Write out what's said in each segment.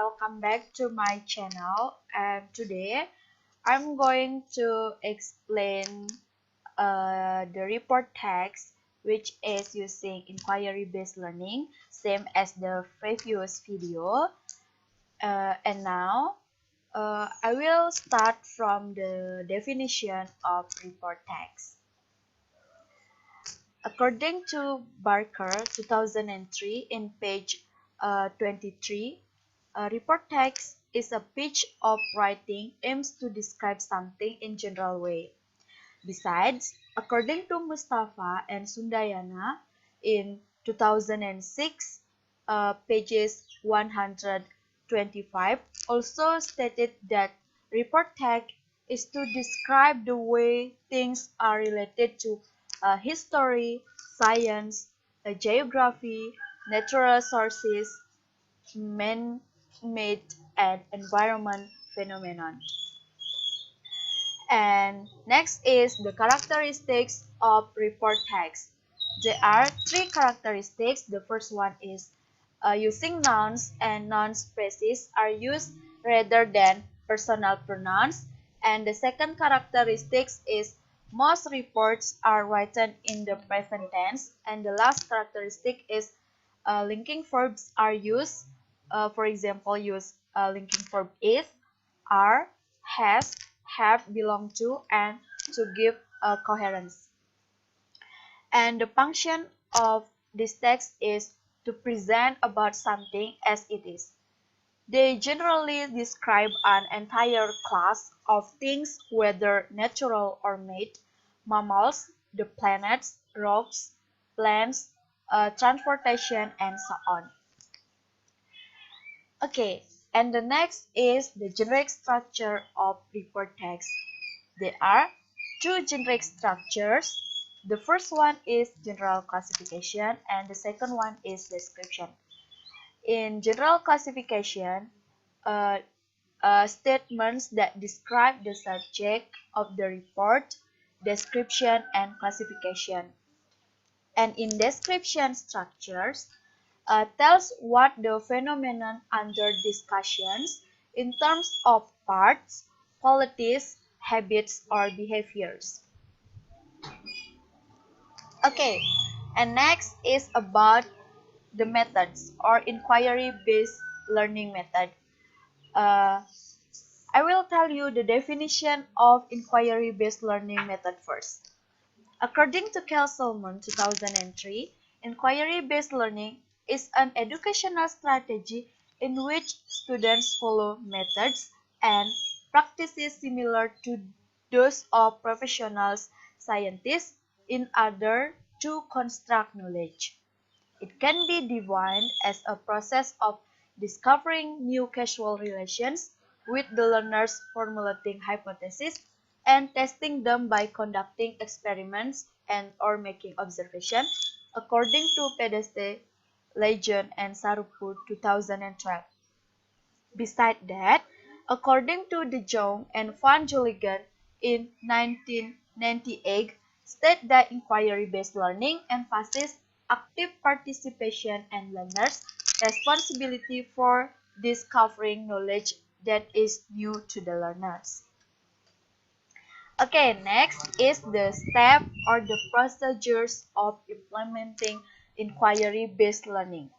welcome back to my channel. And today I'm going to explain the report text, which is using inquiry-based learning, same as the previous video. And now I will start from the definition of report text. According to Barker 2003 in page 23, a report text is a piece of writing aims to describe something in general way. Besides, according to Mustafa and Sundayana in 2006, pages 125, also stated that report text is to describe the way things are related to history, science, geography, natural sources, man-made and environment phenomenon. And next is the characteristics of report text. There are three characteristics. The first one is using nouns and noun phrases are used rather than personal pronouns. And the second characteristics is most reports are written in the present tense. And the last characteristic is linking verbs are used. For example, use linking verb is, are, has, have, belong to, and to give a coherence. And the function of this text is to present about something as it is. They generally describe an entire class of things, whether natural or made, mammals, the planets, rocks, plants, transportation, and so on. Okay, and the next is the generic structure of report text. There are two generic structures. The first one is general classification and the second one is description. In general classification, statements that describe the subject of the report, description, and classification. And in description structures, tells what the phenomenon under discussions in terms of parts, qualities, habits, or behaviors. Okay, and next is about the methods or inquiry-based learning method. I will tell you the definition of inquiry-based learning method first. According to Salmon 2003, inquiry-based learning is an educational strategy in which students follow methods and practices similar to those of professionals, scientists, in order to construct knowledge. It can be defined as a process of discovering new causal relations with the learners, formulating hypotheses, and testing them by conducting experiments and or making observations, according to Pedeste, Legion, and Sarupu 2012. Besides that, according to De Jong and Van Joligan in 1998, state that inquiry-based learning emphasizes active participation and learners' responsibility for discovering knowledge that is new to the learners. Okay, next is the step or the procedures of implementing inquiry-based learning.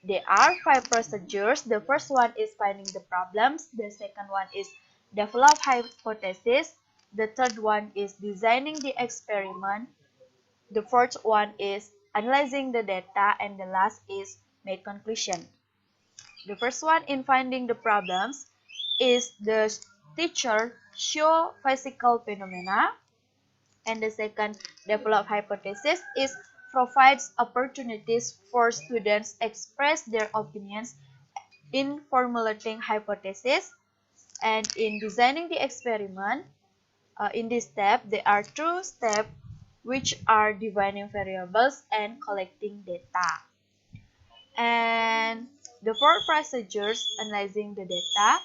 There are 5 procedures. The first one is finding the problems. The second one is develop hypothesis. The third one is designing the experiment. The fourth one is analyzing the data. And the last is make conclusion. The first one in finding the problems is the teacher show physical phenomena. And the second, develop hypothesis, is provides opportunities for students express their opinions in formulating hypothesis. And in designing the experiment, in this step, there are 2 steps which are defining variables and collecting data. And the 4 procedures analyzing the data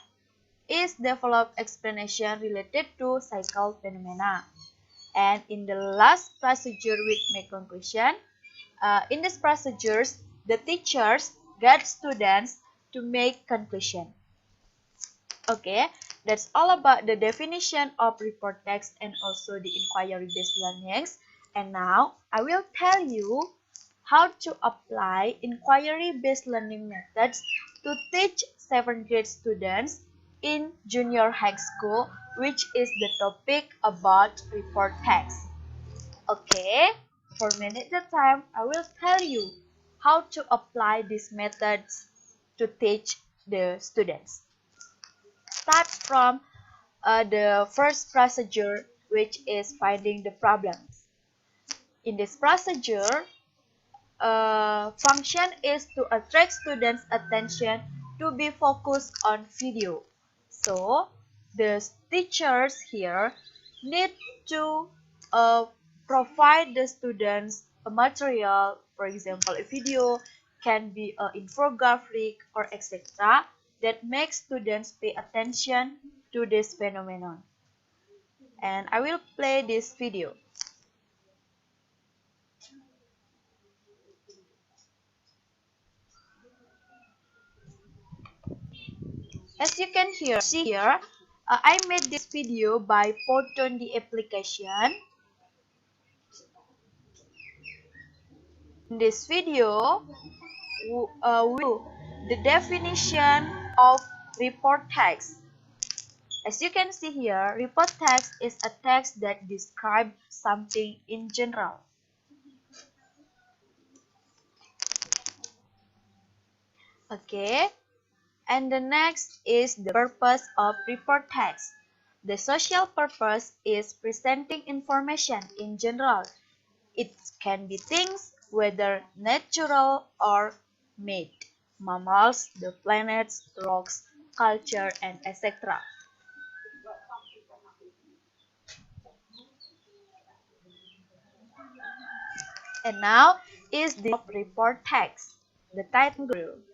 is develop explanation related to cycle phenomena. And in the last procedure with make conclusion, in these procedures, the teachers guide students to make conclusion. Okay, that's all about the definition of report text and also the inquiry-based learnings. And now I will tell you how to apply inquiry-based learning methods to teach 7th grade students in junior high school, which is the topic about report text. Okay, for minute at a time, I will tell you how to apply these methods to teach the students. Start from the first procedure, which is finding the problems. In this procedure, function is to attract students' attention to be focused on video. So, the teachers here need to provide the students a material, for example, a video can be an infographic or etc. that makes students pay attention to this phenomenon. And I will play this video. As you can see here, I made this video by Photon the application. In this video, we do the definition of report text. As you can see here, report text is a text that describes something in general. Okay, and the next is the purpose of report text. The social purpose is presenting information in general. It can be things, whether natural or made, mammals, the planets, rocks, culture, and etc. And now is the report text. The title group.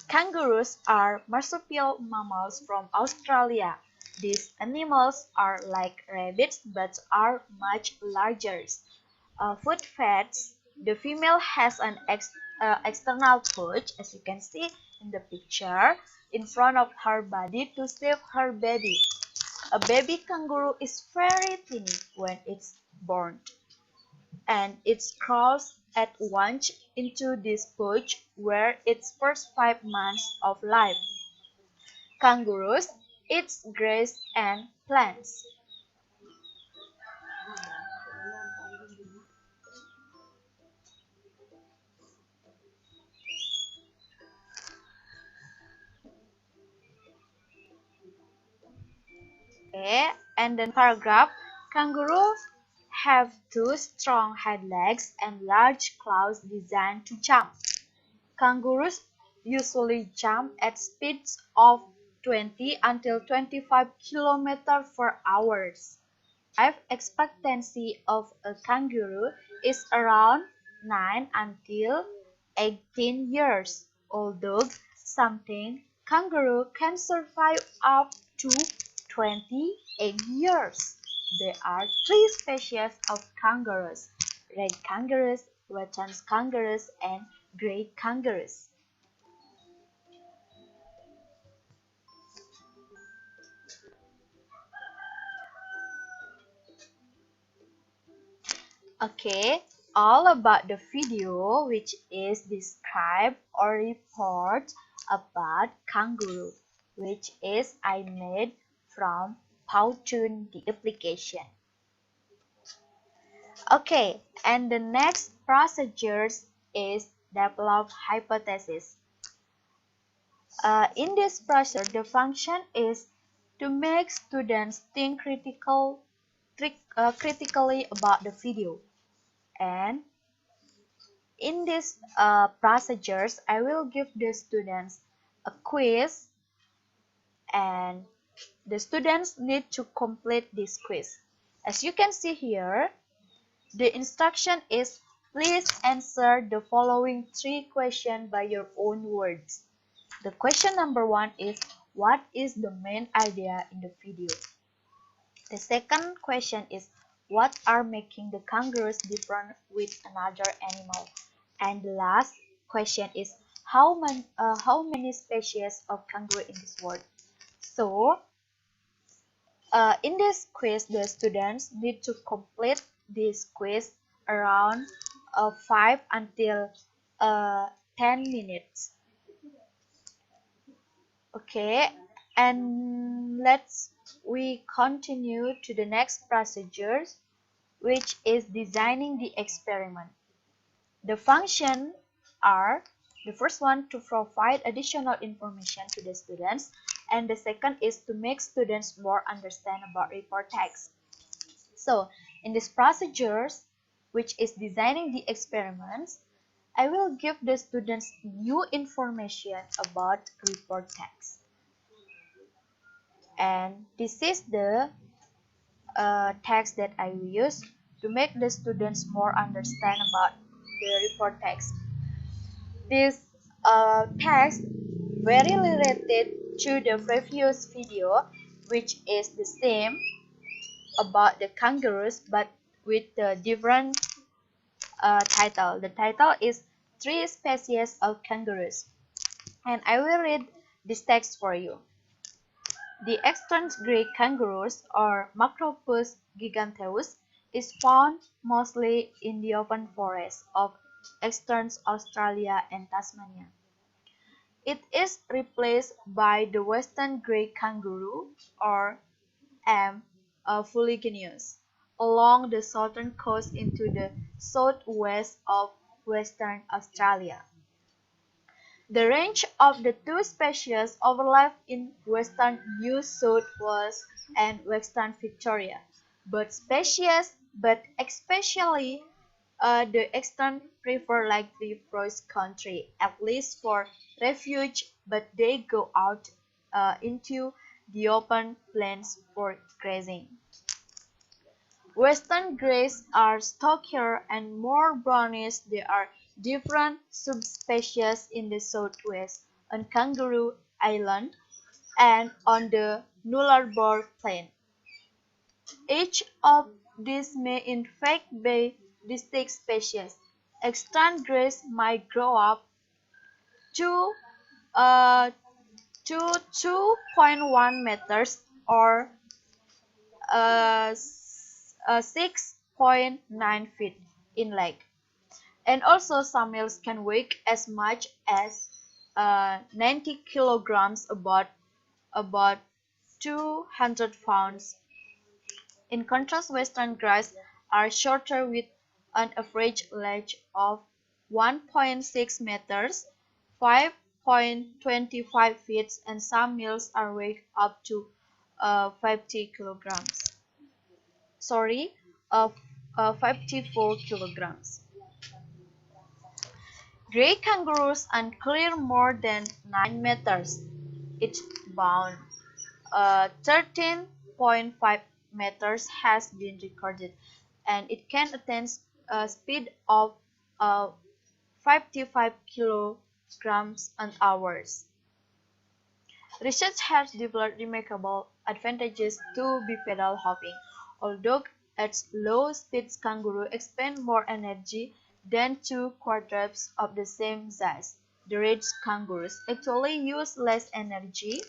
Kangaroos are marsupial mammals from Australia. These animals are like rabbits but are much larger. Food facts: the female has an external pouch, as you can see in the picture, in front of her body to save her baby. A baby kangaroo is very tiny when it's born, and it crawls at once into this pouch where its first 5 months of life. Kangaroos eat grass and plants. Okay, and then paragraph. Kangaroos have two strong hind legs and large claws designed to jump. Kangaroos usually jump at speeds of 20 until 25 km per hour. Life expectancy of a kangaroo is around 9 until 18 years, although something kangaroo can survive up to 28 years. There are three species of kangaroos: red kangaroos, western kangaroos, and grey kangaroos. Okay, all about the video which is describe or report about kangaroo, which is I made from Powtoon the application. Okay, and the next procedures is develop hypothesis. In this procedure, the function is to make students think critically about the video. And in these procedures, I will give the students a quiz, and the students need to complete this quiz. As you can see here, the instruction is please answer the following 3 questions by your own words. The question number 1 is what is the main idea in the video? The second question is What are making the kangaroos different with another animal? And the last question is how many species of kangaroo in this world? So in this quiz, the students need to complete this quiz around 5 until 10 minutes. Okay, and we continue to the next procedure, which is designing the experiment. The function are the first one to provide additional information to the students, and the second is to make students more understand about report text. So in this procedures, which is designing the experiments, I will give the students new information about report text. And this is the text that I will use to make the students more understand about the report text. This text very related to the previous video, which is the same about the kangaroos but with the different title. The title is Three Species of Kangaroos, and I will read this text for you. The extant grey kangaroos, or Macropus giganteus, is found mostly in the open forests of eastern Australia and Tasmania. It is replaced by the western grey kangaroo, or M. fuliginus, along the southern coast into the southwest of Western Australia. The range of the two species overlap in western New South Wales and Western Victoria. Both species, but especially the eastern, prefer likely frost country, at least for refuge, but they go out into the open plains for grazing. Western greys are stockier and more brownish. There are different subspecies in the southwest, on Kangaroo Island, and on the Nullarbor Plain. Each of these may in fact be distinct species. Extant greys might grow up to uh, to 2.1 meters or 6.9 feet in length. And also some males can weigh as much as 90 kilograms, about 200 pounds. In contrast, western greys are shorter with an average length of 1.6 meters, 5.25 feet, and some males are weighed up to 50 kilograms. Sorry, of 54 kilograms. Gray kangaroos and clear more than 9 meters each bound. 13.5 meters has been recorded, and it can attain a speed of 55 kilograms an hour. Research has developed remarkable advantages to bipedal hopping. Although at low speeds kangaroo expend more energy than two quadrupeds of the same size, the red kangaroos actually use less energy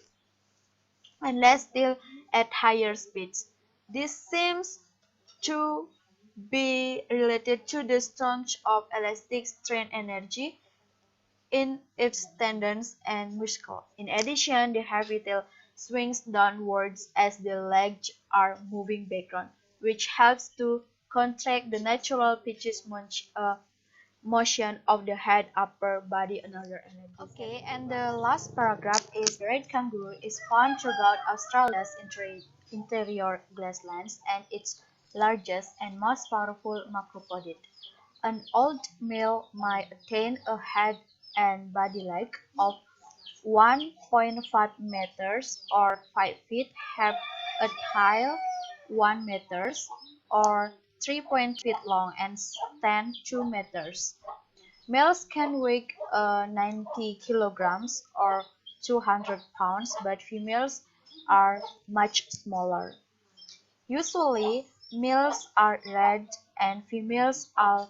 and less still at higher speeds. This seems to be related to the strength of elastic strain energy in its tendons and muscle. In addition, the heavy tail swings downwards as the legs are moving backward, which helps to contract the natural pitches motion of the head, upper body, and other energies. Okay, and the last paragraph is the red kangaroo is found throughout Australia's interior grasslands and its largest and most powerful macropodid. An old male might attain a head and body length of 1.5 meters or 5 feet, have a tail 1 meters or 3 feet long, and stand 2 meters. Males can weigh 90 kilograms or 200 pounds, but females are much smaller. Usually, males are red and females are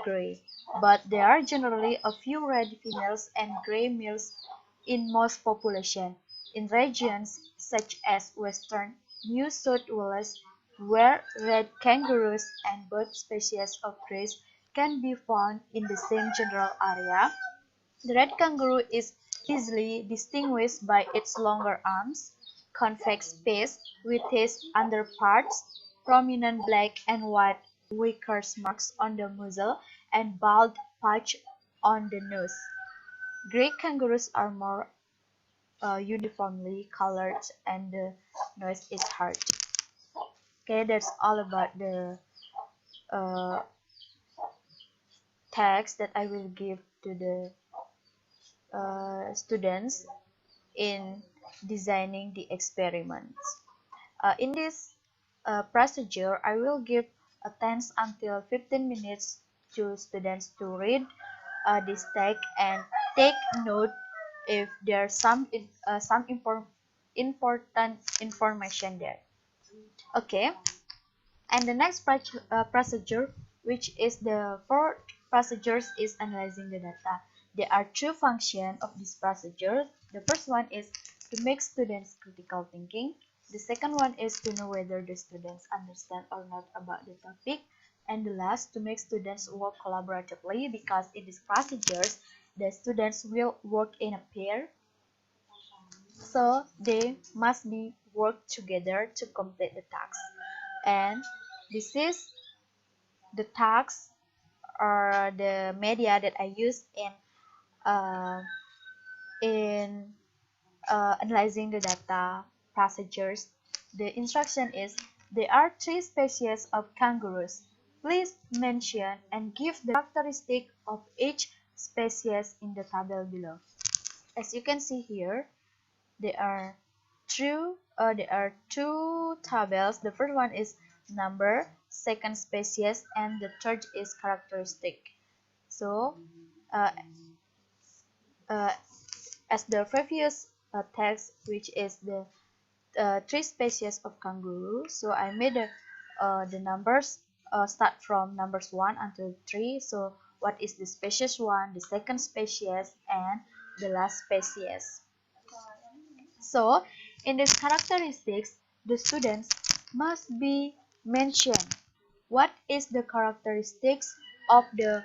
gray, but there are generally a few red females and gray males in most population. In regions such as Western New South Wales, where red kangaroos and both species of greys can be found in the same general area, the red kangaroo is easily distinguished by its longer arms, convex face with its underparts, prominent black and white wicker marks on the muzzle, and bald patch on the nose. Grey kangaroos are more uniformly colored and the nose is hard. Okay, that's all about the uh, text that I will give to the students in designing the experiments. In this procedure, I will give 10 until 15 minutes to students to read this text and take note if there's important information there. Okay, and the next procedure, which is the fourth procedure, is analyzing the data. There are two functions of this procedure. The first one is to make students critical thinking. The second one is to know whether the students understand or not about the topic. And the last, to make students work collaboratively, because in these procedures, the students will work in a pair, so they must be work together to complete the task. And this is the task or the media that I use uh, in analyzing the data procedures. The instruction is: there are three species of kangaroos. Please mention and give the characteristic of each species in the table below. As you can see here, there are two tables. The first one is number, second species, and the third is characteristic. So, uh, uh, as the previous text, which is the three species of kangaroo, so I made the numbers start from numbers 1 until 3. So, what is the species 1, the second species, and the last species? So, in these characteristics, the students must be mentioned what is the characteristics of the,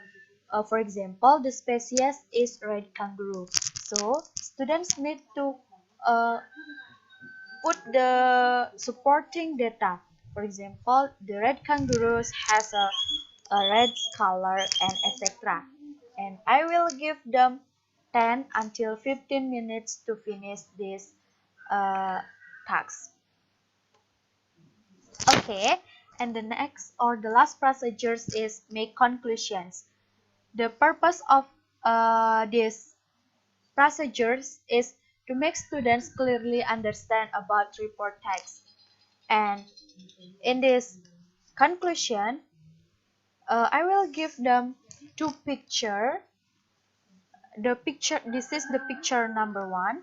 for example, the species is red kangaroo. So, students need to uh, put the supporting data. For example, the red kangaroos has a red color and etc. And I will give them 10 until 15 minutes to finish this task. Okay, and the next or the last procedures is make conclusions. The purpose of this procedures is to make students clearly understand about report text. And in this conclusion, I will give them two picture. The picture, this is the picture number 1.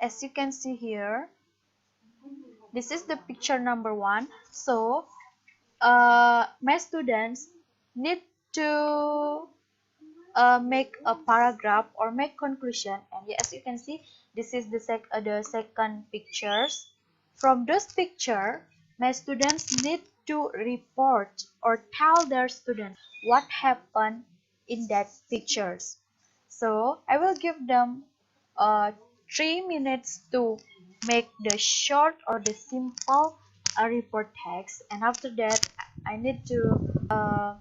As you can see here, this is the picture number 1. So, my students need to make a paragraph or make conclusion. And as you can see, this is the second pictures. From this picture, my students need to report or tell their students what happened in that pictures. So I will give them 3 minutes to make the short or the simple report text, and after that I need to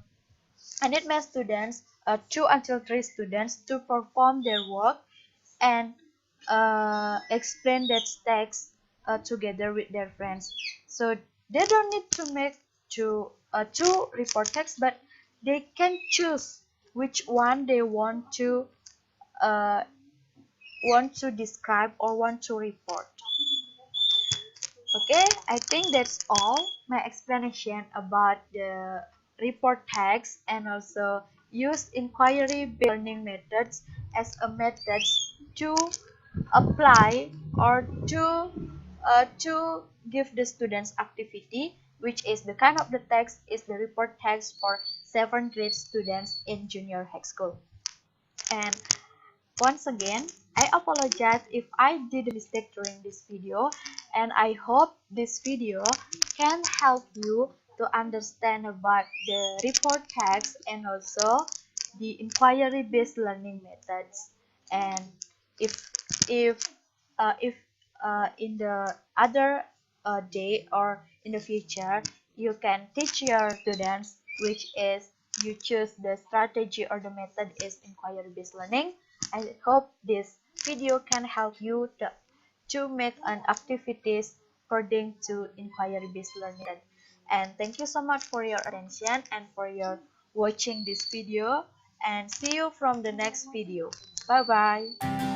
I need my students, 2 until 3 students, to perform their work and explain that text together with their friends. So they don't need to make two report text, but they can choose which one they uh, want to describe or want to report. Okay, I think that's all my explanation about the report text and also use inquiry learning methods as a method to apply or to give the students activity, which is the kind of the text is the report text for 7th grade students in junior high school. And once again, I apologize if I did a mistake during this video, and I hope this video can help you to understand about the report text and also the inquiry-based learning methods. And if if if in the other day or in the future, you can teach your students, which is you choose the strategy or the method is inquiry-based learning. I hope this video can help you to make an activities according to inquiry-based learning. And thank you so much for your attention and for your watching this video. And see you from the next video. Bye bye.